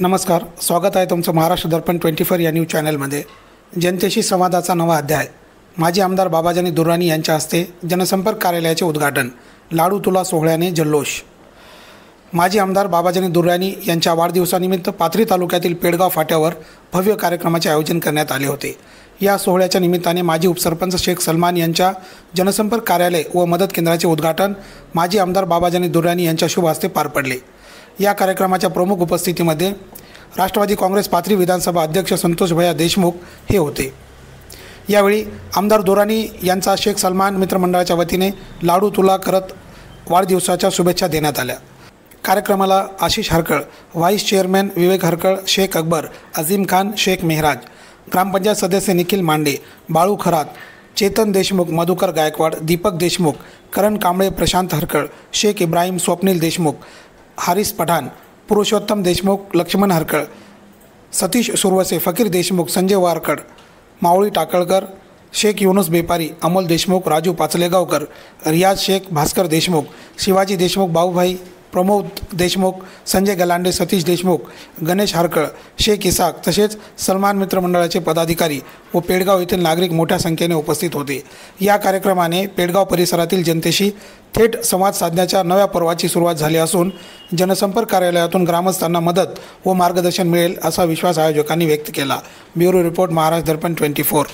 नमस्कार, स्वागत आहे तुमचं महाराष्ट्र दर्पण 24 या न्यूज चॅनलमध्ये। जनतेशी संवादाचा नवा अध्याय। माजी आमदार बाबाजानी दुर्राणी यांच्या हस्ते जनसंपर्क कार्यालयाचे उद्घाटन। लाडू तुला सोहळ्याने जल्लोष। माजी आमदार बाबाजानी दुर्राणी यांच्या वाढदिवसानिमित्त पाथरी तालुक्यातील पेडगाव फाट्यावर भव्य कार्यक्रमाचे आयोजन करण्यात आले होते। या सोहळ्याच्या निमित्ताने माजी उपसरपंच शेख सलमान यांच्या जनसंपर्क कार्यालय व मदत केंद्राचे उद्घाटन माजी आमदार बाबाजानी दुर्राणी यांच्या शुभ हस्ते पार पडले। या कार्यक्रमाच्या प्रमुख उपस्थितीमध्ये राष्ट्रवादी काँग्रेस पाथरी विधानसभा अध्यक्ष संतोष भैया देशमुख हे होते। यावेळी आमदार दुर्राणी यांचा शेख सलमान मित्रमंडळाच्या वतीने लाडू तुला करत वाढदिवसाच्या शुभेच्छा देण्यात आल्या। कार्यक्रमाला आशिष हरकळ, व्हाईस चेअरमॅन विवेक हरकळ, शेख अकबर, अजीम खान, शेख मेहराज, ग्रामपंचायत सदस्य निखिल मांडे, बाळू खरात, चेतन देशमुख, मधुकर गायकवाड, दीपक देशमुख, करण कांबळे, प्रशांत हरकळ, शेख इब्राहिम, स्वप्नील देशमुख, हारिस पठाण, पुरुषोत्तम देशमुख, लक्ष्मण हरकळ, सतीश सुरवसे, फकीर देशमुख, संजय वारकड, मावळी टाकळकर, शेख युनुस बेपारी, अमोल देशमुख, राजू पाचलेगावकर, रियाज शेख, भास्कर देशमुख, शिवाजी देशमुख, बाऊभाई, प्रमोद देशमुख, संजय गलांडे, सतीश देशमुख, गणेश हरकळ, शेख इसाक तसेच सलमान मित्रमंडळाचे पदाधिकारी व पेडगाव येथील नागरिक मोठ्या संख्येने उपस्थित होते। या कार्यक्रमाने पेडगाव परिसरातील जनतेशी थेट संवाद साधण्याच्या नव्या पर्वाची सुरुवात झाली असून जनसंपर्क कार्यालयातून ग्रामस्थांना मदत व मार्गदर्शन मिळेल असा विश्वास आयोजकांनी व्यक्त केला। ब्युरो रिपोर्ट, महाराष्ट्र दर्पण 24।